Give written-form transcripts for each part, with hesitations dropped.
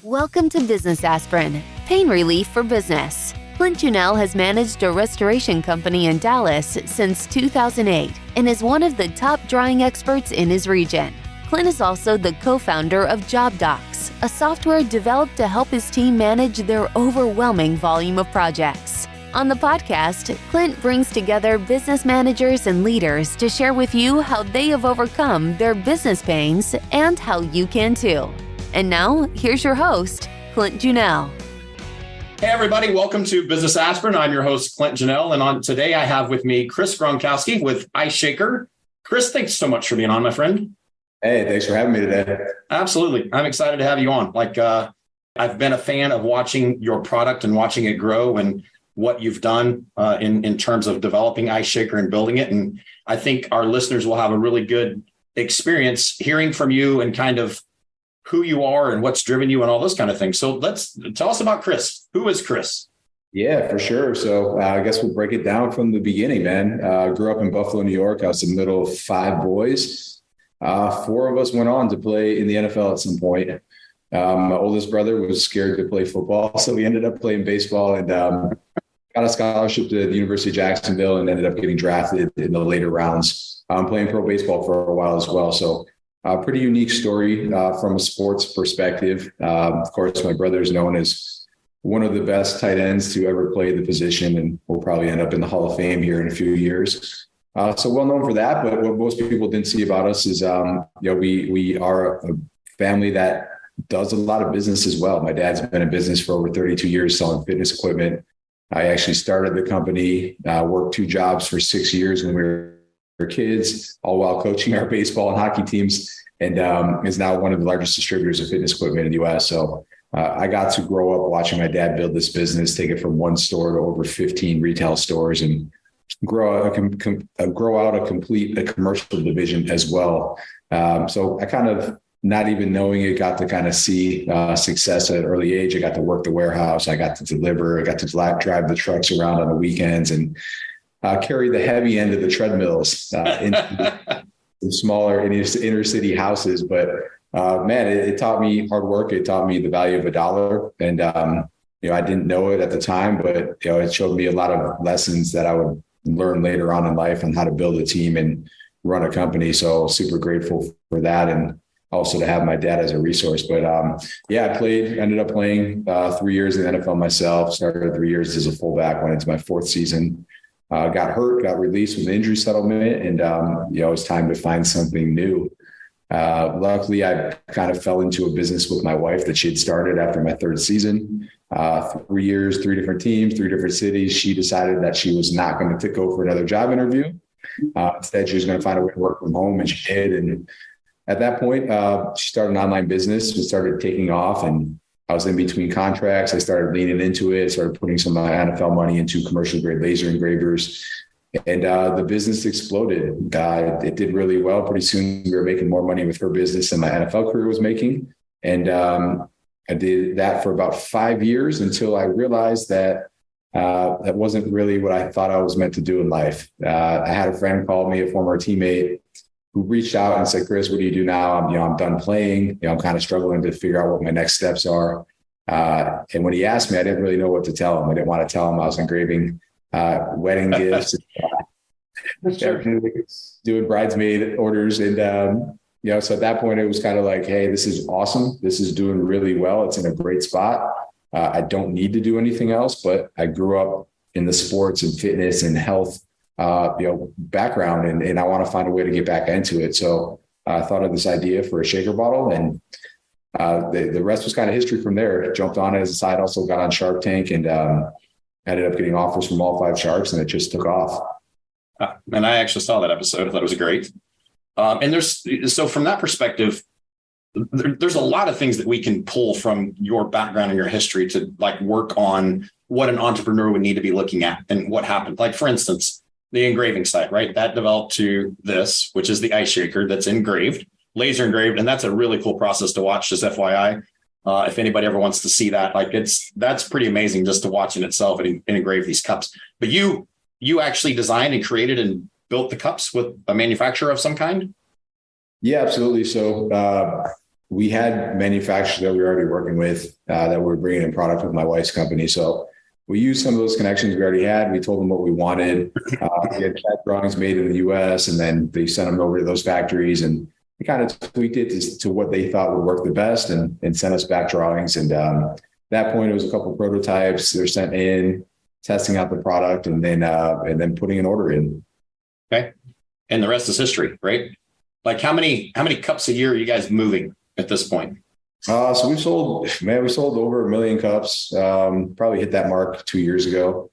Welcome to Business Aspirin, pain relief for business. Clint Junell has managed a restoration company in Dallas since 2008 and is one of the top drying experts in his region. Clint is also the co-founder of JobDocs, a software developed to help his team manage their overwhelming volume of projects. On the podcast, Clint brings together business managers and leaders to share with you how they have overcome their business pains and how you can too. And now, here's your host, Clint Junell. Hey, everybody. Welcome to Business Aspirin. I'm your host, Clint Junell. And today I have with me Chris Gronkowski with Ice Shaker. Chris, thanks so much for being on, my friend. Hey, thanks for having me today. Absolutely. I'm excited to have you on. I've been a fan of watching your product and watching it grow and what you've done in terms of developing Ice Shaker and building it. And I think our listeners will have a really good experience hearing from you and kind of who you are and what's driven you and all those kind of things. So let's tell us about Chris. Who is Chris? Yeah, for sure. So I guess we'll break it down from the beginning, man. Grew up in Buffalo, New York. I was the middle of five boys. Four of us went on to play in the NFL at some point. My oldest brother was scared to play football, so we ended up playing baseball and got a scholarship to the University of Jacksonville and ended up getting drafted in the later rounds. Playing pro baseball for a while as well. So pretty unique story from a sports perspective. Of course, my brother is known as one of the best tight ends to ever play the position, and will probably end up in the Hall of Fame here in a few years. So well known for that. But what most people didn't see about us is, we are a family that does a lot of business as well. My dad's been in business for over 32 years selling fitness equipment. I actually started the company, worked two jobs for 6 years when we were kids, all while coaching our baseball and hockey teams, and is now one of the largest distributors of fitness equipment in the U.S. So I got to grow up watching my dad build this business, take it from one store to over 15 retail stores, and grow out a complete commercial division as well. So I kind of, not even knowing it, got to kind of see success at an early age. I got to work the warehouse. I got to deliver. I got to drive the trucks around on the weekends and carry the heavy end of the treadmills in smaller inner city houses. But man, it taught me hard work. It taught me the value of a dollar. And, I didn't know it at the time, but, it showed me a lot of lessons that I would learn later on in life on how to build a team and run a company. So super grateful for that. And also to have my dad as a resource. But I ended up playing 3 years in the NFL myself, started 3 years as a fullback, went into my fourth season. Got hurt, got released with an injury settlement, and it was time to find something new. Luckily, I kind of fell into a business with my wife that she had started after my third season. 3 years, three different teams, three different cities. She decided that she was not going to go for another job interview. Instead, she was going to find a way to work from home, and she did. And at that point, she started an online business. It started taking off, and I was in between contracts. I started leaning into it, started putting some of my NFL money into commercial grade laser engravers, and the business exploded. It did really well. Pretty soon we were making more money with her business than my NFL career was making. And I did that for about 5 years until I realized that that wasn't really what I thought I was meant to do in life. I had a friend call me, a former teammate, who reached out and said, "Chris, what do you do now? I'm done playing. I'm kind of struggling to figure out what my next steps are." And when he asked me, I didn't really know what to tell him. I didn't want to tell him I was engraving wedding gifts, doing bridesmaid orders. And, so at that point it was kind of like, hey, this is awesome. This is doing really well. It's in a great spot. I don't need to do anything else, but I grew up in the sports and fitness and health background, and I want to find a way to get back into it. So I thought of this idea for a shaker bottle, and the rest was kind of history from there. Jumped on it as a side hustle, got on Shark Tank, and ended up getting offers from all five sharks, and it just took off. And I actually saw that episode. I thought it was great. So from that perspective, there's a lot of things that we can pull from your background and your history to work on what an entrepreneur would need to be looking at and what happened. Like, for instance, the engraving side, right? That developed to this, which is the ice shaker that's engraved, laser engraved. And that's a really cool process to watch, just FYI. If anybody ever wants to see that, that's pretty amazing just to watch in itself and engrave these cups. But you actually designed and created and built the cups with a manufacturer of some kind? Yeah, absolutely. So we had manufacturers that we were already working with that we were bringing in product with my wife's company. So we used some of those connections we already had. We told them what we wanted. We had CAD drawings made in the US, and then they sent them over to those factories, and we kind of tweaked it to what they thought would work the best, and sent us back drawings. And at that point, it was a couple of prototypes. They're sent in, testing out the product, and then putting an order in. Okay. And the rest is history, right? Like how many cups a year are you guys moving at this point? So we sold over 1 million cups. Probably hit that mark 2 years ago.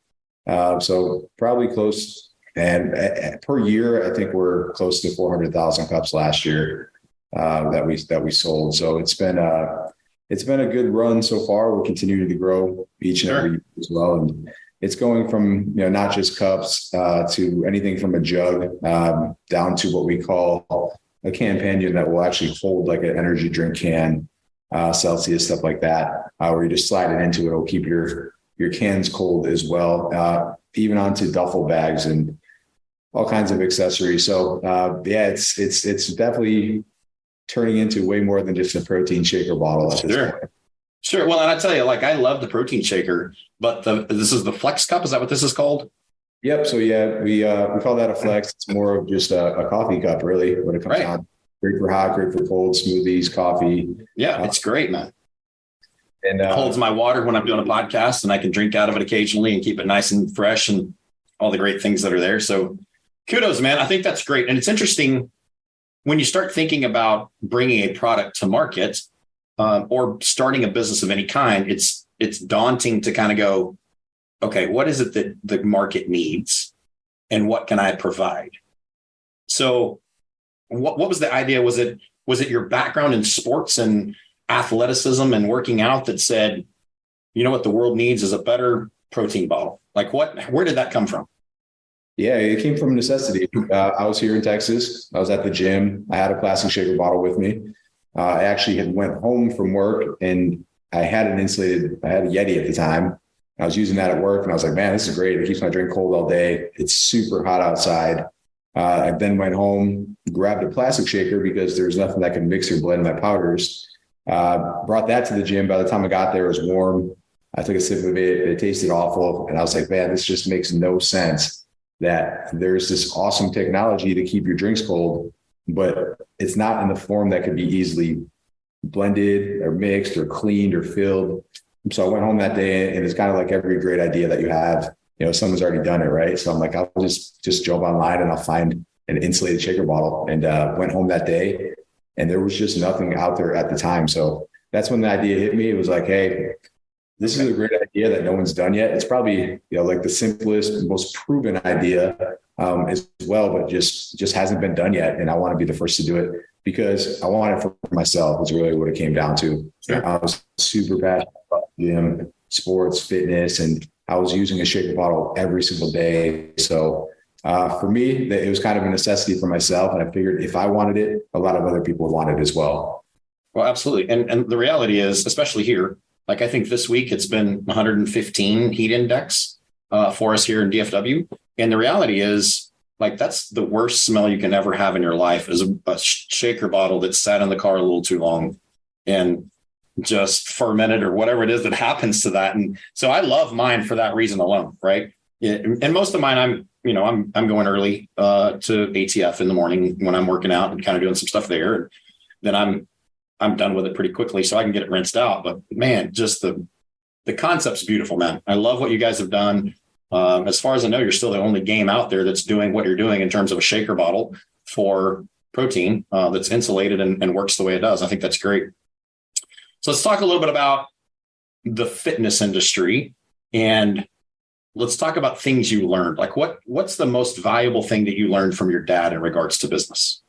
So probably close. And per year, I think we're close to 400,000 cups last year that we sold. So it's been a good run so far. We're continuing to grow each and every year as well. And it's going from, not just cups to anything from a jug down to what we call a companion that will actually hold like an energy drink can, Celsius, stuff like that, where you just slide it into it. It'll keep your cans cold as well, even onto duffel bags and all kinds of accessories. So it's definitely turning into way more than just a protein shaker bottle at this point. Sure. Well, and I tell you, like, I love the protein shaker, but this is the Flex Cup. Is that what this is called? Yep. So we call that a Flex. It's more of just a coffee cup, really, when it comes down. Great for hot, great for cold, smoothies, coffee. Yeah, it's great, man. And it holds my water when I'm doing a podcast, and I can drink out of it occasionally and keep it nice and fresh and all the great things that are there. So kudos, man. I think that's great. And it's interesting when you start thinking about bringing a product to market, or starting a business of any kind, it's daunting to kind of go, okay, what is it that the market needs and what can I provide? So what was the idea? Was it your background in sports and athleticism and working out that said, you know what the world needs is a better protein bottle? Like where did that come from? Yeah, it came from necessity. I was here in Texas. I was at the gym. I had a plastic shaker bottle with me. I actually had went home from work, and I had a Yeti at the time. I was using that at work, and I was like, man, this is great. It keeps my drink cold all day. It's super hot outside. I then went home, grabbed a plastic shaker because there's nothing that can mix or blend my powders. Brought that to the gym. By the time I got there, it was warm. I took a sip of it. It tasted awful. And I was like, man, this just makes no sense that there's this awesome technology to keep your drinks cold, but it's not in the form that could be easily blended or mixed or cleaned or filled. So I went home that day, and it's kind of like every great idea that you have, someone's already done it, right? So I'm like, I'll just jump online and I'll find an insulated shaker bottle, and went home that day, and there was just nothing out there at the time. So that's when the idea hit me. It was like, hey, this is a great idea that no one's done yet. It's probably, like the simplest, most proven idea as well, but just hasn't been done yet. And I want to be the first to do it because I want it for myself. Is really what it came down to. Sure. I was super passionate about gym, sports, fitness, and I was using a shaker bottle every single day. So for me, it was kind of a necessity for myself. And I figured if I wanted it, a lot of other people would want it as well. Well, absolutely. And the reality is, especially here, like I think this week it's been 115 heat index for us here in DFW. And the reality is, like, that's the worst smell you can ever have in your life is a shaker bottle that sat in the car a little too long and just fermented or whatever it is that happens to that. And so I love mine for that reason alone. Right. And most of mine, I'm going early to ATF in the morning when I'm working out and kind of doing some stuff there. And then I'm done with it pretty quickly so I can get it rinsed out. But man, just the concept's beautiful, man. I love what you guys have done. As far as I know, you're still the only game out there that's doing what you're doing in terms of a shaker bottle for protein that's insulated and works the way it does. I think that's great. So let's talk a little bit about the fitness industry, and let's talk about things you learned. Like what's the most valuable thing that you learned from your dad in regards to business?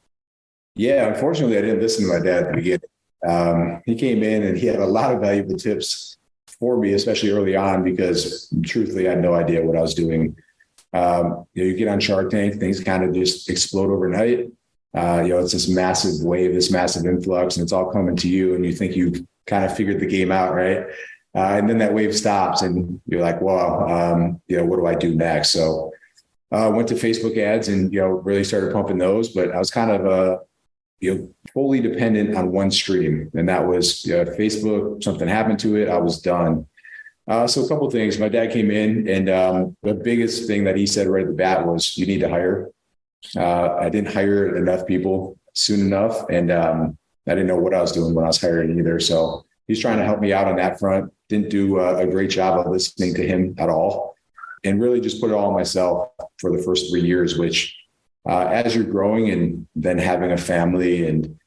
Yeah, unfortunately, I didn't listen to my dad at the beginning. He came in and he had a lot of valuable tips for me, especially early on, because truthfully, I had no idea what I was doing. You get on Shark Tank, things kind of just explode overnight. It's this massive wave, this massive influx, and it's all coming to you. And you think you've kind of figured the game out, right? And then that wave stops and you're like, wow, what do I do next? So I went to Facebook ads and, really started pumping those, but I was kind of fully dependent on one stream. And that was Facebook. Something happened to it, I was done. So a couple of things. My dad came in, and the biggest thing that he said right at the bat was, you need to hire. I didn't hire enough people soon enough. And I didn't know what I was doing when I was hiring either. So he's trying to help me out on that front. Didn't do a great job of listening to him at all, and really just put it all on myself for the first 3 years, which as you're growing and then having a family and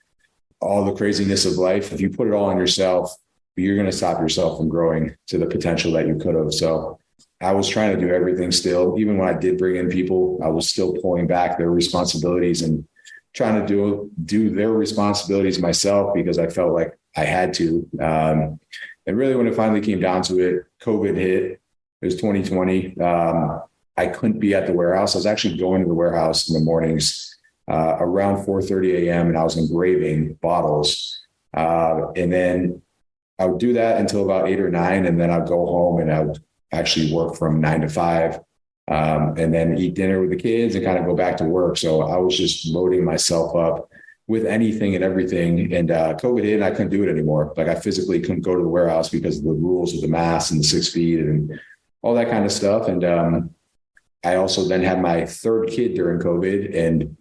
all the craziness of life, if you put it all on yourself, you're going to stop yourself from growing to the potential that you could have. So I was trying to do everything still. Even when I did bring in people, I was still pulling back their responsibilities and trying to do their responsibilities myself, because I felt like I had to. And really, when it finally came down to it, COVID hit. It was 2020. I couldn't be at the warehouse. I was actually going to the warehouse in the mornings around 4:30 a.m. and I was engraving bottles. And then I would do that until about 8 or 9. And then I'd go home and I would actually work from 9 to 5 and then eat dinner with the kids and kind of go back to work. So I was just loading myself up with anything and everything. And COVID hit and I couldn't do it anymore. Like I physically couldn't go to the warehouse because of the rules of the mask and the 6 feet and all that kind of stuff. And I also then had my third kid during COVID, and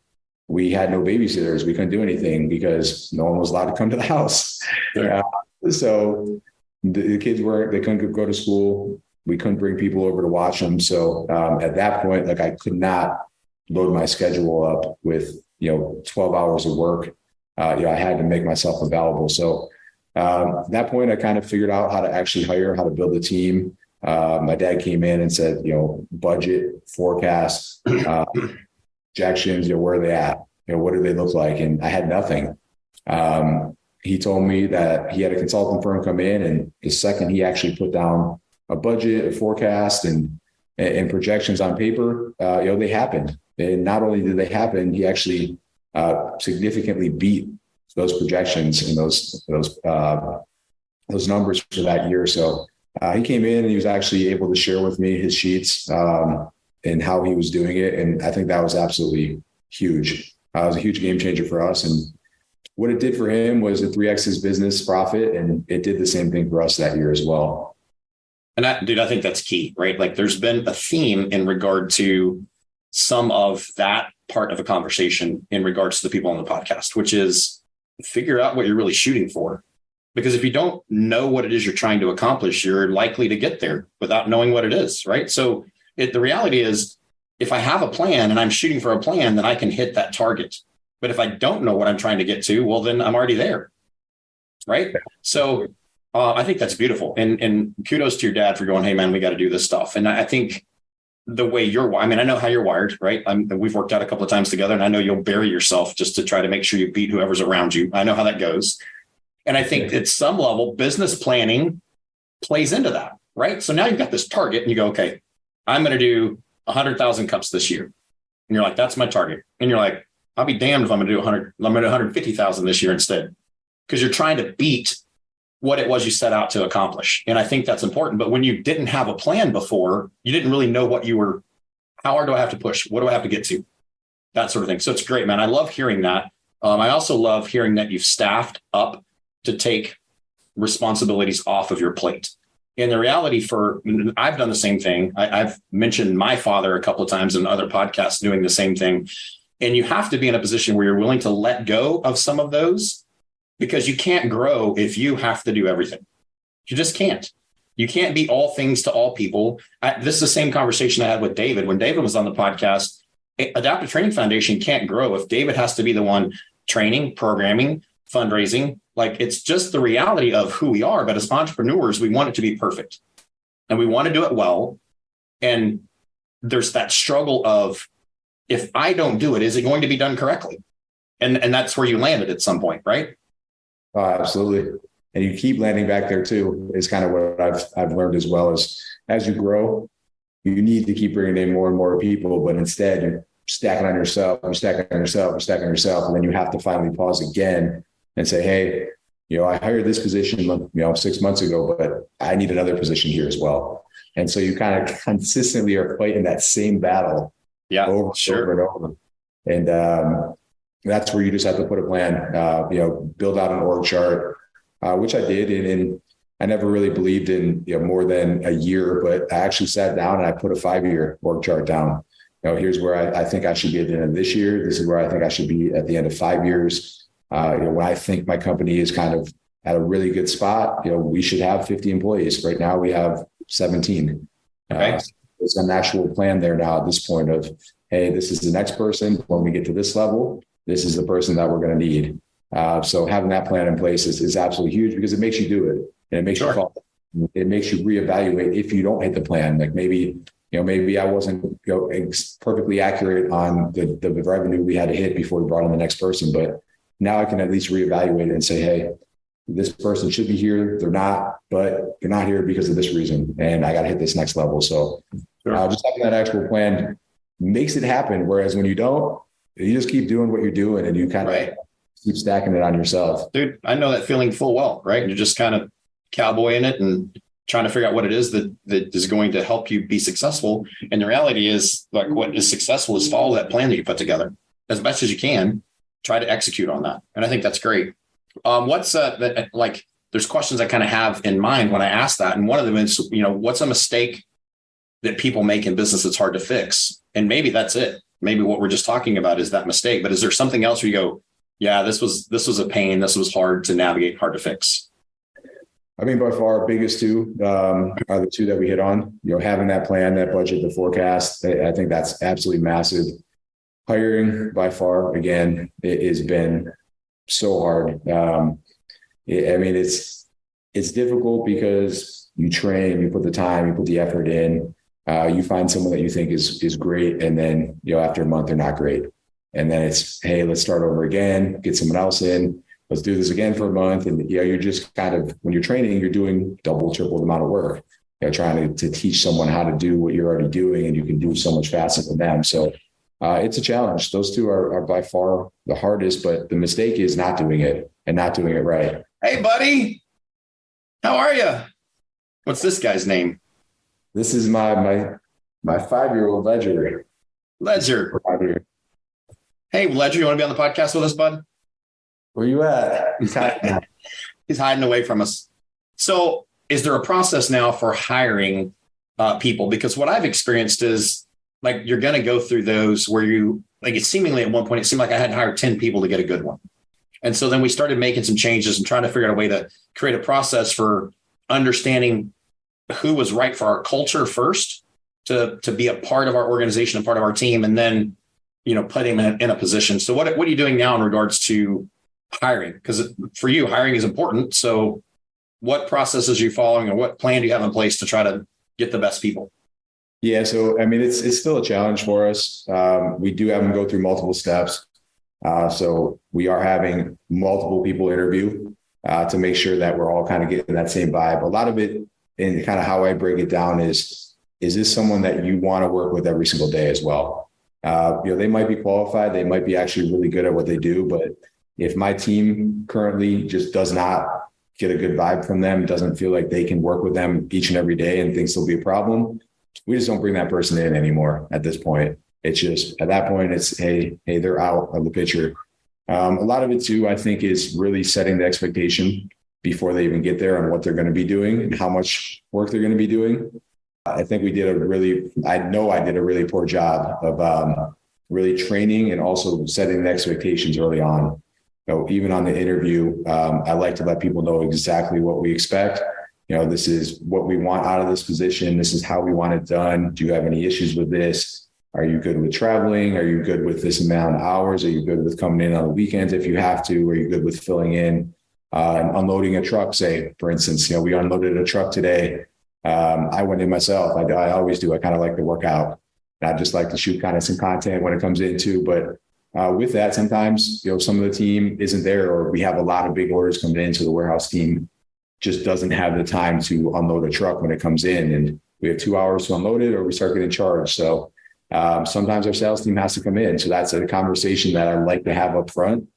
we had no babysitters. We couldn't do anything because no one was allowed to come to the house. Yeah. So the kids they couldn't go to school. We couldn't bring people over to watch them. So at that point, like I could not load my schedule up with, 12 hours of work. I had to make myself available. So at that point, I kind of figured out how to actually hire, how to build a team. My dad came in and said, budget, forecast, projections, where are they at? What do they look like? And I had nothing. He told me that he had a consulting firm come in, and the second he actually put down a budget, a forecast, and projections on paper, they happened. And not only did they happen, he actually significantly beat those projections and those numbers for that year. So he came in and he was actually able to share with me his sheets and how he was doing it. And I think that was absolutely huge. It was a huge game changer for us. And what it did for him was it 3x his business profit. And it did the same thing for us that year as well. And I think that's key, right? Like there's been a theme in regard to some of that part of a conversation in regards to the people on the podcast, which is figure out what you're really shooting for. Because if you don't know what it is you're trying to accomplish, you're likely to get there without knowing what it is, right? So the reality is, if I have a plan and I'm shooting for a plan, then I can hit that target. But if I don't know what I'm trying to get to, well, then I'm already there, right? So I think that's beautiful. And kudos to your dad for going, hey, man, we got to do this stuff. And I think the way I know how you're wired, right? We've worked out a couple of times together, and I know you'll bury yourself just to try to make sure you beat whoever's around you. I know how that goes. And I think at some level, business planning plays into that, right? So now you've got this target and you go, okay, I'm going to do 100,000 cups this year. And you're like, that's my target. And you're like, I'll be damned if I'm going to do 150,000 this year instead, because you're trying to beat what it was you set out to accomplish. And I think that's important. But when you didn't have a plan before, you didn't really know how hard do I have to push? What do I have to get to? That sort of thing. So it's great, man. I love hearing that. I also love hearing that you've staffed up to take responsibilities off of your plate. And the reality I've done the same thing. I've mentioned my father a couple of times in other podcasts doing the same thing. And you have to be in a position where you're willing to let go of some of those, because you can't grow if you have to do everything. You just can't. You can't be all things to all people. This is the same conversation I had with David. When David was on the podcast, Adaptive Training Foundation can't grow if David has to be the one training, programming, fundraising. Like, it's just the reality of who we are. But as entrepreneurs, we want it to be perfect and we want to do it well. And there's that struggle of, if I don't do it, is it going to be done correctly? And that's where you landed at some point, right? Oh, absolutely. And you keep landing back there too, is kind of what I've learned as well. As you grow, you need to keep bringing in more and more people, but instead you're stacking on yourself, and then you have to finally pause again and say, hey, I hired this position, 6 months ago, but I need another position here as well. And so you kind of consistently are fighting that same battle over and over. And that's where you just have to put a plan, build out an org chart, which I did. And I never really believed in, more than a year, but I actually sat down and I put a 5-year org chart down. Here's where I think I should be at the end of this year. This is where I think I should be at the end of 5 years. When I think my company is kind of at a really good spot, we should have 50 employees. Right now we have 17. Okay. There's an actual plan there now at this point of, hey, this is the next person. When we get to this level, this is the person that we're going to need. So having that plan in place is absolutely huge because it makes you do it, and it makes you fall. It makes you reevaluate if you don't hit the plan. Like maybe I wasn't perfectly accurate on the revenue we had to hit before we brought in the next person, but now I can at least reevaluate it and say, hey, this person should be here. They're not, but they're not here because of this reason, and I got to hit this next level. So just having that actual plan makes it happen. Whereas when you don't, you just keep doing what you're doing and you kind of keep stacking it on yourself. Dude, I know that feeling full well, right? You're just kind of cowboying it and trying to figure out what it is that is going to help you be successful. And the reality is, like, what is successful is follow that plan that you put together as best as you can, try to execute on that. And I think that's great. There's questions I kind of have in mind when I ask that. And one of them is, what's a mistake that people make in business that's hard to fix? And maybe that's it. Maybe what we're just talking about is that mistake, but is there something else where you go, yeah, this was a pain. This was hard to navigate, hard to fix? I mean, by far, our biggest two are the two that we hit on, having that plan, that budget, the forecast. I think that's absolutely massive. Hiring, by far, again, it has been so hard. It's difficult because you train, you put the time, you put the effort in, you find someone that you think is great. And then, after a month, they're not great. And then it's, hey, let's start over again, get someone else in. Let's do this again for a month. And, you're just kind of, when you're training, you're doing double, triple the amount of work, trying to teach someone how to do what you're already doing, and you can do so much faster than them. So it's a challenge. Those two are by far the hardest, but the mistake is not doing it and not doing it right. Hey, buddy, how are you? What's this guy's name? This is my 5-year-old Ledger. Ledger. Hey, Ledger, you want to be on the podcast with us, bud? Where you at? He's hiding away from us. So is there a process now for hiring people? Because what I've experienced is, like, you're going to go through those where it seemingly at one point, it seemed like I had to hire 10 people to get a good one. And so then we started making some changes and trying to figure out a way to create a process for understanding who was right for our culture first to be a part of our organization, a part of our team, and then, put him in a position. So what are you doing now in regards to hiring? Because for you, hiring is important. So what processes are you following, or what plan do you have in place to try to get the best people? Yeah. So, it's still a challenge for us. We do have them go through multiple steps. So we are having multiple people interview to make sure that we're all kind of getting that same vibe. A lot of it, and kind of how I break it down is this someone that you want to work with every single day as well? They might be qualified. They might be actually really good at what they do. But if my team currently just does not get a good vibe from them, doesn't feel like they can work with them each and every day and thinks there'll be a problem, we just don't bring that person in anymore at this point. It's just, at that point, it's, hey, they're out of the picture. A lot of it too, I think, is really setting the expectation before they even get there on what they're going to be doing and how much work they're going to be doing. I think I did a really poor job of really training and also setting the expectations early on. Even on the interview, I like to let people know exactly what we expect. This is what we want out of this position. This is how we want it done. Do you have any issues with this? Are you good with traveling? Are you good with this amount of hours? Are you good with coming in on the weekends if you have to? Are you good with filling in and unloading a truck? Say, for instance, we unloaded a truck today. I went in myself. I always do. I kind of like to work out. I just like to shoot kind of some content when it comes in too. But with that, sometimes, some of the team isn't there, or we have a lot of big orders coming in. So the warehouse team just doesn't have the time to unload a truck when it comes in. And we have 2 hours to unload it, or we start getting charged. So sometimes our sales team has to come in. So that's a conversation that I like to have up front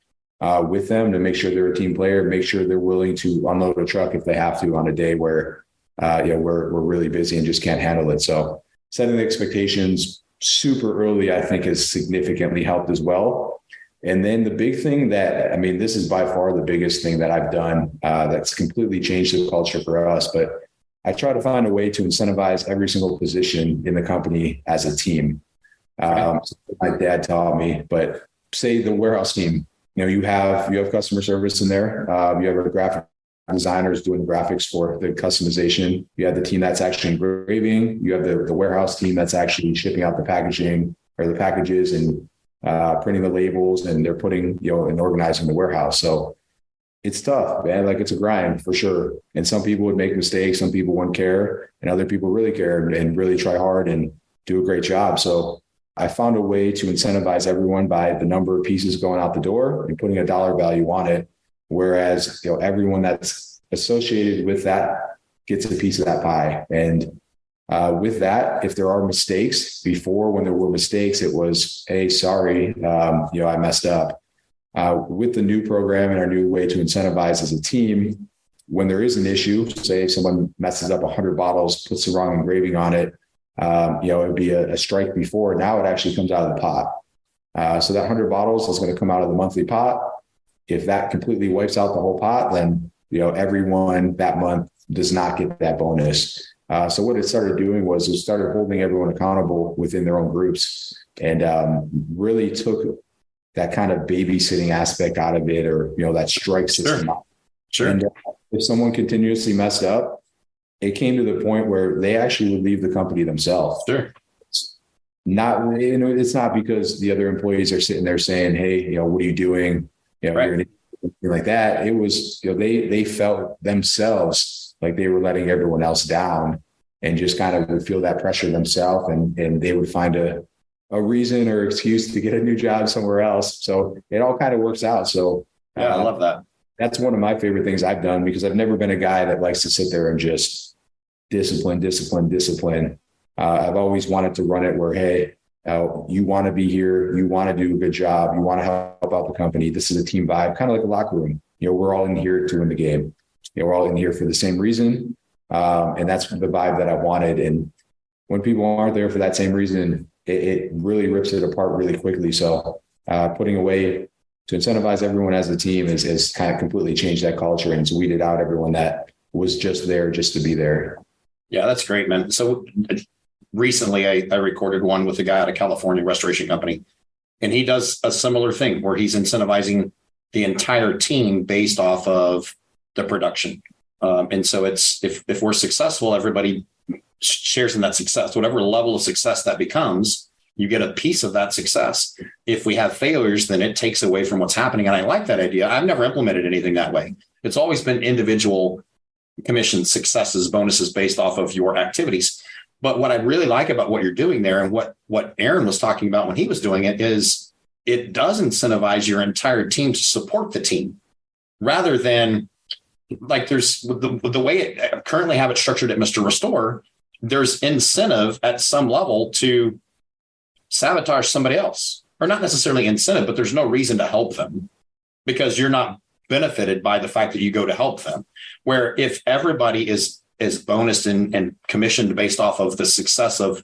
with them to make sure they're a team player, make sure they're willing to unload a truck if they have to on a day where we're really busy and just can't handle it. So setting the expectations super early, I think, has significantly helped as well. And then the big thing that, I mean, this is by far the biggest thing that I've done that's completely changed the culture for us. But I try to find a way to incentivize every single position in the company as a team. My dad taught me, but say the warehouse team, you have customer service in there. You have a graphic designers doing the graphics for the customization. You have the team that's actually engraving. You have the warehouse team that's actually shipping out the packaging or the packages and printing the labels, and they're putting, and organizing the warehouse. So it's tough, man. Like, it's a grind for sure. And some people would make mistakes. Some people wouldn't care, and other people really care and really try hard and do a great job. So I found a way to incentivize everyone by the number of pieces going out the door and putting a dollar value on it. Whereas, everyone that's associated with that gets a piece of that pie. And with that, if there are mistakes, before when there were mistakes, it was, hey, sorry, I messed up. With the new program and our new way to incentivize as a team, when there is an issue, say if someone messes up 100 bottles, puts the wrong engraving on it, it would be a strike before. Now it actually comes out of the pot. So that 100 bottles is going to come out of the monthly pot. If that completely wipes out the whole pot, then, everyone that month does not get that bonus. So what it started doing was it started holding everyone accountable within their own groups, and really took that kind of babysitting aspect out of it, or, that strike system. Sure. And if someone continuously messed up, it came to the point where they actually would leave the company themselves. Sure. It's not because the other employees are sitting there saying, hey, what are you doing? Right. Like that. It was, they felt themselves like they were letting everyone else down, and just kind of would feel that pressure themselves, and they would find a reason or excuse to get a new job somewhere else. So it all kind of works out. So yeah, I love that. That's one of my favorite things I've done, because I've never been a guy that likes to sit there and just discipline. I've always wanted to run it where, hey, you want to be here, you want to do a good job, you want to help out the company. This is a team vibe, kind of like a locker room. We're all in here to win the game. We're all in here for the same reason. And that's the vibe that I wanted. And when people aren't there for that same reason, it really rips it apart really quickly. So putting a way to incentivize everyone as a team is kind of completely changed that culture, and it's weeded out everyone that was just there just to be there. Yeah, that's great, man. So recently I recorded one with a guy out of California, restoration company, and he does a similar thing where he's incentivizing the entire team based off of the production. And so it's, if we're successful, everybody shares in that success, whatever level of success that becomes, you get a piece of that success. If we have failures, then it takes away from what's happening. And I like that idea. I've never implemented anything that way. It's always been individual commission successes, bonuses based off of your activities. But what I really like about what you're doing there, and what Aaron was talking about when he was doing it, is it does incentivize your entire team to support the team, rather than like there's the way it currently have it structured at Mr. Restore. There's incentive at some level to sabotage somebody else, or not necessarily incentive, but there's no reason to help them because you're not benefited by the fact that you go to help them. Where if everybody is bonused and commissioned based off of the success of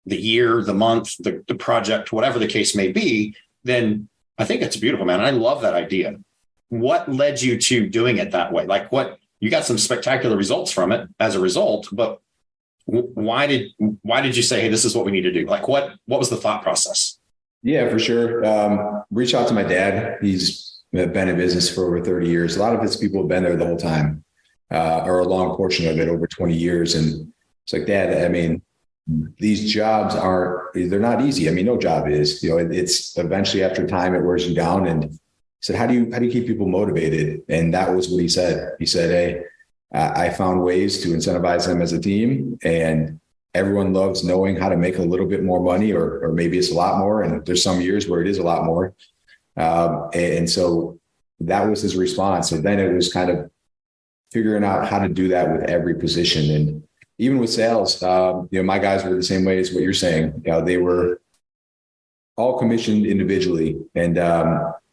the year, the month, the project, whatever the case may be, then I think it's beautiful, man. I love that idea. What led you to doing it that way? Like, what, you got some spectacular results from it as a result, but why did you say, hey, this is what we need to do? Like, what was the thought process? Yeah, for sure. Reach out to my dad. He's been in business for over 30 years. A lot of his people have been there the whole time, or a long portion of it, over 20 years. And it's like, Dad, I mean, these jobs they're not easy. I mean, no job is, it's eventually after time, it wears you down. And he said, how do you keep people motivated? And that was what he said. He said, hey, I found ways to incentivize them as a team, and everyone loves knowing how to make a little bit more money, or maybe it's a lot more. And there's some years where it is a lot more. And so that was his response. And then it was kind of figuring out how to do that with every position. And even with sales, my guys were the same way as what you're saying. They were all commissioned individually, and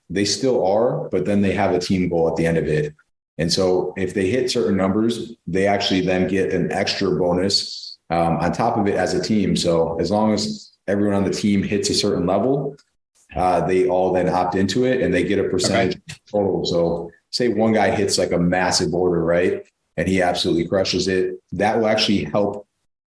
they still are, but then they have a team goal at the end of it. And so if they hit certain numbers, they actually then get an extra bonus on top of it as a team. So as long as everyone on the team hits a certain level, they all then opt into it and they get a percentage total. So say one guy hits like a massive order, right? And he absolutely crushes it. That will actually help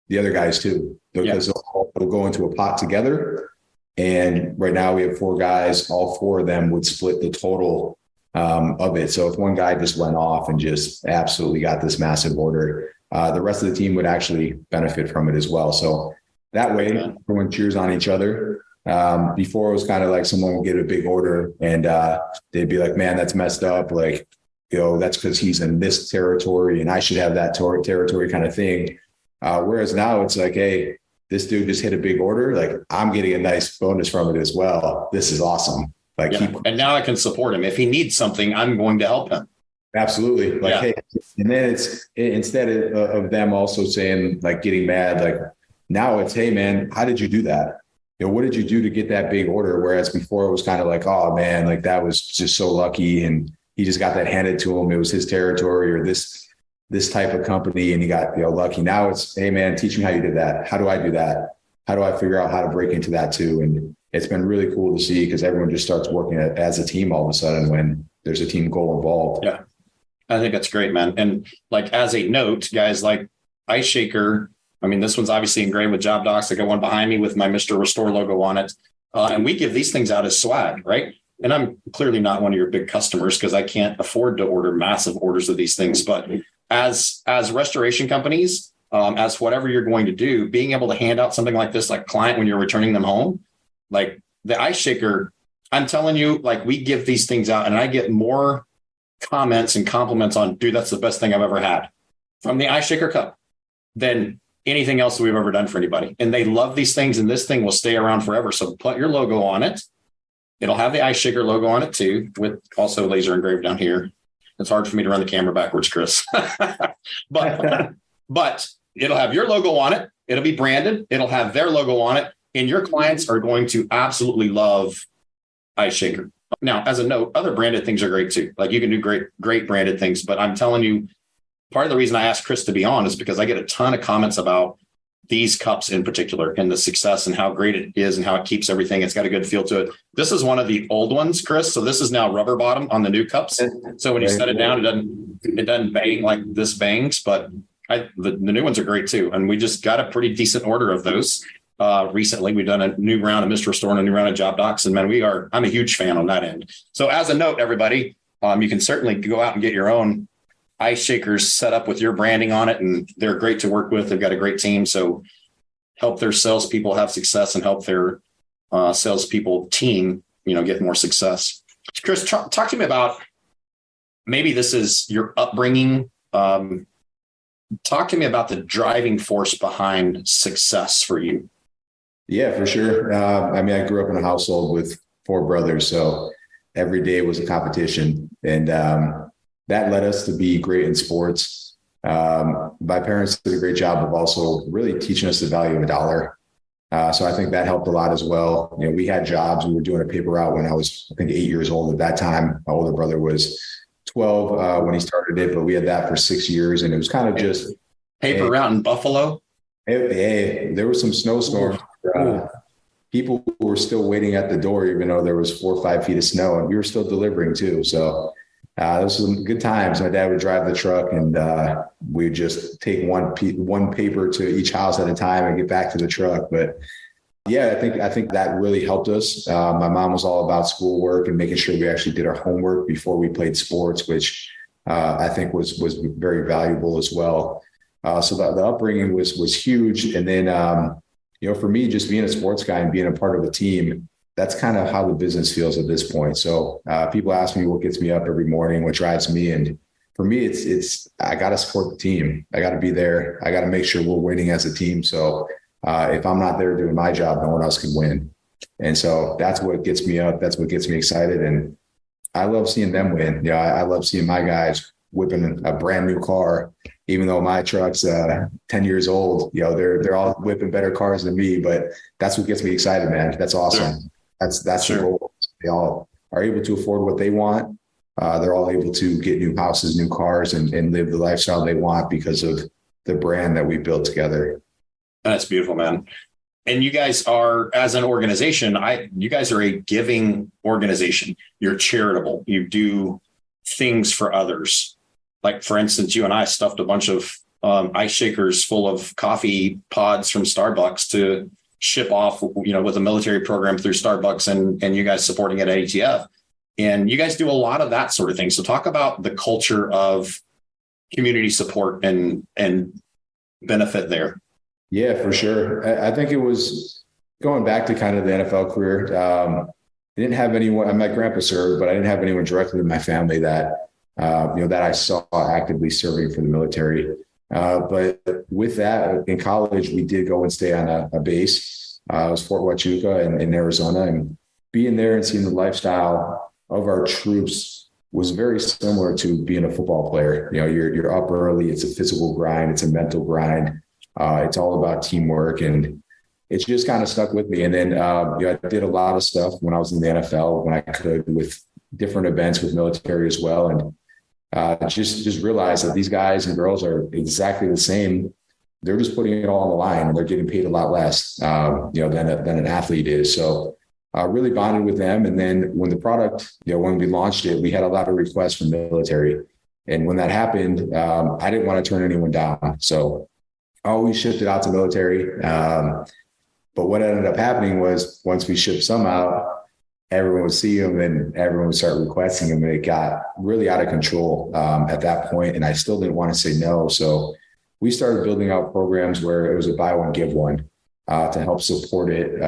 the other guys too, because they'll go into a pot together. And right now we have 4 guys, all 4 of them would split the total of it. So if one guy just went off and just absolutely got this massive order, the rest of the team would actually benefit from it as well. So that way, everyone cheers on each other. Before it was kind of like someone would get a big order and they'd be like, man, that's messed up. Like, that's because he's in this territory and I should have that territory kind of thing. Whereas now it's like, hey, this dude just hit a big order. Like, I'm getting a nice bonus from it as well. This is awesome. Like, and now I can support him. If he needs something, I'm going to help him. Absolutely. Like, hey, and then it's instead of them also saying like getting mad, like now it's, hey man, how did you do that? What did you do to get that big order? Whereas before it was kind of like, oh man, like that was just so lucky. And he just got that handed to him. It was his territory or this type of company. And he got, lucky. Now it's, hey man, teach me how you did that. How do I do that? How do I figure out how to break into that too? And it's been really cool to see because everyone just starts working as a team all of a sudden when there's a team goal involved. Yeah. I think that's great, man. And like, as a note, guys, like Ice Shaker, I mean, this one's obviously engraved with Job Docs. I got one behind me with my Mr. Restore logo on it. And we give these things out as swag, right? And I'm clearly not one of your big customers because I can't afford to order massive orders of these things. But as restoration companies, as whatever you're going to do, being able to hand out something like this, like client, when you're returning them home, like the Ice Shaker, I'm telling you, like we give these things out and I get more comments and compliments on, dude, that's the best thing I've ever had from the Ice Shaker Cup than anything else that we've ever done for anybody. And they love these things and this thing will stay around forever. So put your logo on it. It'll have the Ice Shaker logo on it too, with also laser engraved down here. It's hard for me to run the camera backwards, Chris. but it'll have your logo on it. It'll be branded. It'll have their logo on it. And your clients are going to absolutely love Ice Shaker. Now, as a note, other branded things are great too. Like you can do great branded things, but I'm telling you, part of the reason I asked Chris to be on is because I get a ton of comments about these cups in particular and the success and how great it is and how it keeps everything. It's got a good feel to it. This is one of the old ones, Chris. So this is now rubber bottom on the new cups. So when you set it down, it doesn't bang like this bangs, but the new ones are great too. And we just got a pretty decent order of those. Recently, we've done a new round of Mr. Restore and a new round of Job Docs. And man, I'm a huge fan on that end. So as a note, everybody, you can certainly go out and get your own Ice Shakers set up with your branding on it. And they're great to work with. They've got a great team. So help their salespeople have success and help their salespeople team, get more success. Chris, talk to me about, maybe this is your upbringing. Talk to me about the driving force behind success for you. Yeah, for sure. I grew up in a household with 4 brothers, so every day was a competition. And that led us to be great in sports. My parents did a great job of also really teaching us the value of a dollar. So I think that helped a lot as well. We had jobs. We were doing a paper route when I was, I think, 8 years old at that time. My older brother was 12 when he started it, but we had that for 6 years. And it was kind of just paper route in Buffalo. Hey, there was some snowstorms. People were still waiting at the door, even though there was 4 or 5 feet of snow, and we were still delivering too. So those were some good times. My dad would drive the truck, and we'd just take one paper to each house at a time and get back to the truck. But yeah, I think that really helped us. My mom was all about schoolwork and making sure we actually did our homework before we played sports, which I think was very valuable as well. So the upbringing was huge. And then, for me, just being a sports guy and being a part of a team, that's kind of how the business feels at this point. So people ask me what gets me up every morning, what drives me. And for me, it's I got to support the team. I got to be there. I got to make sure we're winning as a team. So if I'm not there doing my job, no one else can win. And so that's what gets me up. That's what gets me excited. And I love seeing them win. I love seeing my guys whipping a brand new car, even though my truck's 10 years old. They're all whipping better cars than me, but that's what gets me excited, man. That's awesome. Sure. That's sure. The goal. They all are able to afford what they want. They're all able to get new houses, new cars, and live the lifestyle they want because of the brand that we built together. That's beautiful, man. And you guys are, as an organization, you guys are a giving organization. You're charitable. You do things for others. Like, for instance, you and I stuffed a bunch of ice shakers full of coffee pods from Starbucks to ship off, with a military program through Starbucks, and you guys supporting it at ATF. And you guys do a lot of that sort of thing. So talk about the culture of community support and benefit there. Yeah, for sure. I think it was going back to kind of the NFL career. I didn't have anyone, my grandpa served, but I didn't have anyone directly in my family that, that I saw actively serving for the military. But with that, in college, we did go and stay on a base. It was Fort Huachuca in Arizona, and being there and seeing the lifestyle of our troops was very similar to being a football player. You're up early. It's a physical grind. It's a mental grind. It's all about teamwork, and it's just kind of stuck with me. And then, I did a lot of stuff when I was in the NFL when I could, with different events with military as well. And just realized that these guys and girls are exactly the same. They're just putting it all on the line, and they're getting paid a lot less, than an athlete is. So really bonded with them. And then when the product, when we launched it, we had a lot of requests from the military. And when that happened, I didn't want to turn anyone down. So I always shipped it out to military. But what ended up happening was, once we shipped some out, everyone would see them and everyone would start requesting them. And it got really out of control at that point. And I still didn't want to say no. So we started building out programs where it was a buy one, give one to help support it.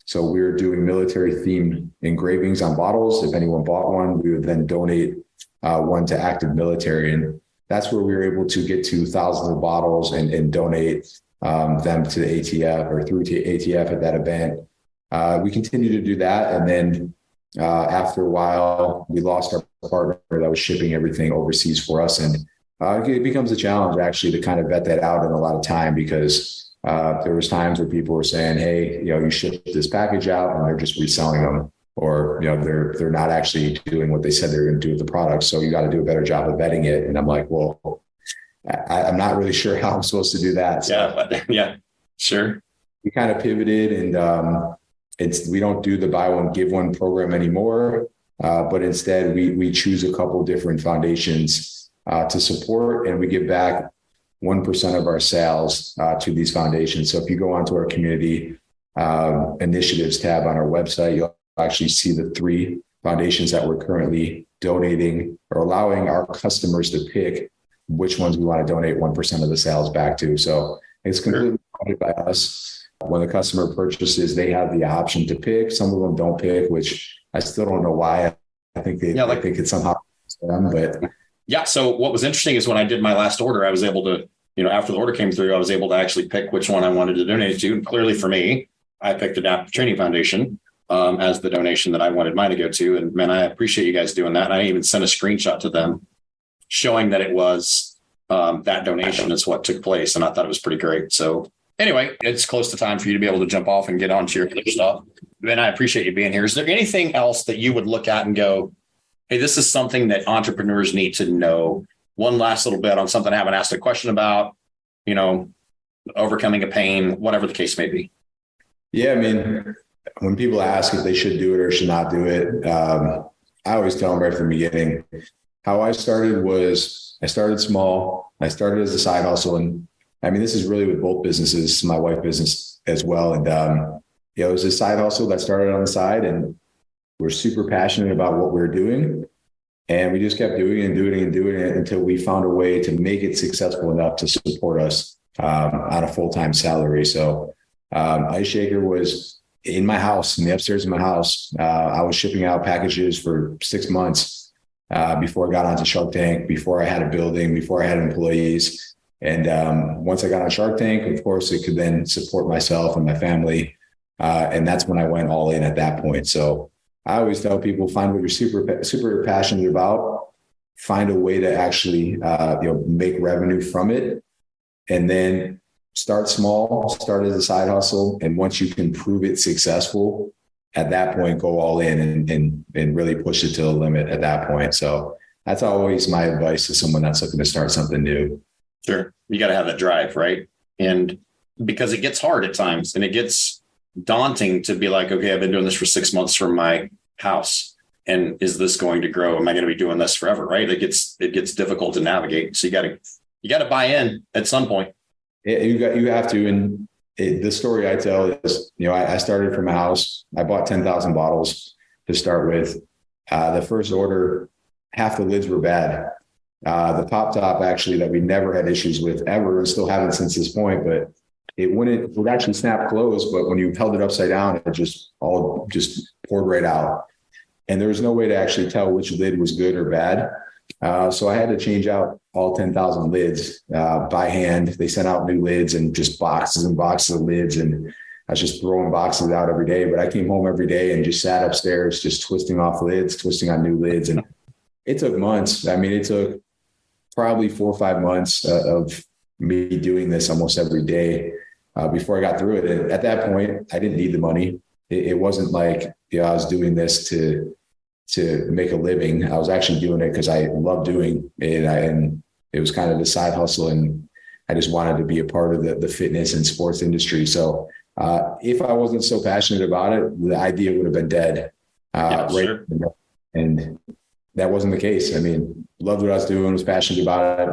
So we were doing military themed engravings on bottles. If anyone bought one, we would then donate one to active military. And that's where we were able to get to thousands of bottles and donate them to the ATF or through to ATF at that event. We continued to do that. And then after a while, we lost our partner that was shipping everything overseas for us. And it becomes a challenge actually to kind of vet that out in a lot of time, because there was times where people were saying, hey, you shipped this package out and they're just reselling them, or, they're not actually doing what they said they were going to do with the product. So you got to do a better job of vetting it. And I'm like, well, I'm not really sure how I'm supposed to do that. So yeah, sure. We kind of pivoted, and we don't do the buy one, give one program anymore. But instead we choose a couple different foundations to support, and we give back 1% of our sales to these foundations. So if you go onto our community initiatives tab on our website, you'll actually see the 3 foundations that we're currently donating, or allowing our customers to pick which ones we want to donate 1% of the sales back to. So it's completely funded by us. When the customer purchases, they have the option to pick. Some of them don't pick, which I still don't know why. I think they think it's somehow them, but yeah. So what was interesting is when I did my last order, I was able to, after the order came through, I was able to actually pick which one I wanted to donate to. And clearly for me, I picked the Adaptive Training Foundation as the donation that I wanted mine to go to. And man, I appreciate you guys doing that. And I even sent a screenshot to them showing that it was that donation is what took place. And I thought it was pretty great. So anyway, it's close to time for you to be able to jump off and get on to your other stuff. And I appreciate you being here. Is there anything else that you would look at and go, hey, this is something that entrepreneurs need to know? One last little bit on something I haven't asked a question about, overcoming a pain, whatever the case may be. Yeah, I mean, when people ask if they should do it or should not do it, I always tell them right from the beginning. How I started was, I started small. I started as a side hustle. And I mean, this is really with both businesses, my wife's business as well. And, it was a side hustle that started on the side, and we're super passionate about what we're doing. And we just kept doing it until we found a way to make it successful enough to support us on a full-time salary. So Ice Shaker was in my house, in the upstairs of my house. I was shipping out packages for 6 months before I got onto Shark Tank, before I had a building, before I had employees. And once I got on Shark Tank, of course, it could then support myself and my family. And that's when I went all in at that point. So I always tell people, find what you're super passionate about, find a way to actually, make revenue from it, and then start small, start as a side hustle. And once you can prove it successful, at that point, go all in and really push it to the limit at that point. So that's always my advice to someone that's looking to start something new. Sure. You got to have that drive, right? And because it gets hard at times and it gets daunting to be like, okay, I've been doing this for 6 months from my house. And is this going to grow? Am I going to be doing this forever? Right. It gets difficult to navigate. So you got to buy in at some point. You have to. And the story I tell is, I started from a house. I bought 10,000 bottles to start with. The first order, half the lids were bad. The pop top actually that we never had issues with ever and still haven't since this point, but it would actually snap closed. But when you held it upside down, it just poured right out. And there was no way to actually tell which lid was good or bad. So I had to change out all 10,000 lids by hand. They sent out new lids and just boxes and boxes of lids. And I was just throwing boxes out every day. But I came home every day and just sat upstairs, just twisting off lids, twisting on new lids. And it took months. I mean, it took probably 4 or 5 months of me doing this almost every day before I got through it. And at that point, I didn't need the money. It wasn't like, I was doing this to make a living. I was actually doing it because I love doing it. And it was kind of a side hustle. And I just wanted to be a part of the fitness and sports industry. So if I wasn't so passionate about it, the idea would have been dead. Sure. And that wasn't the case. I mean, loved what I was doing, was passionate about it.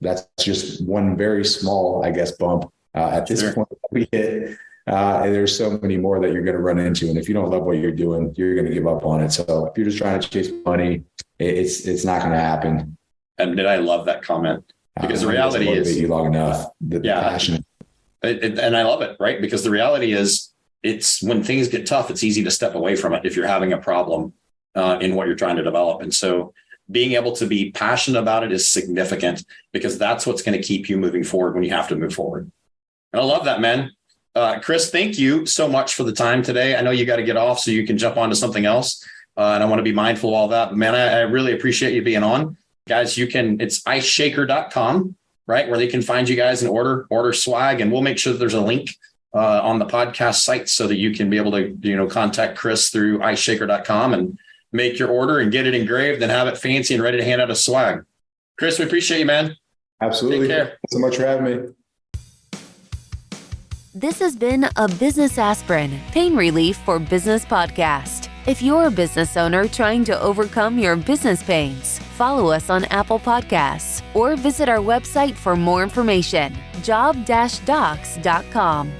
That's just one very small, I guess, bump at this point that we hit. And there's so many more that you're going to run into. And if you don't love what you're doing, you're going to give up on it. So if you're just trying to chase money, it's not going to happen. And I love that comment because the reality is you long enough. The passion. And I love it, right? Because the reality is it's when things get tough, it's easy to step away from it if you're having a problem in what you're trying to develop. And so being able to be passionate about it is significant because that's what's going to keep you moving forward when you have to move forward. And I love that, man. Chris, thank you so much for the time today. I know you got to get off so you can jump onto something else. And I want to be mindful of all that. But man, I really appreciate you being on. Guys, it's iceshaker.com, right? Where they can find you guys and order swag. And we'll make sure that there's a link on the podcast site so that you can be able to, contact Chris through iceshaker.com and make your order and get it engraved and have it fancy and ready to hand out as swag. Chris, we appreciate you, man. Absolutely. Take care. Thanks so much for having me. This has been a Business Aspirin, Pain Relief for Business podcast. If you're a business owner trying to overcome your business pains, follow us on Apple Podcasts or visit our website for more information, job-docs.com.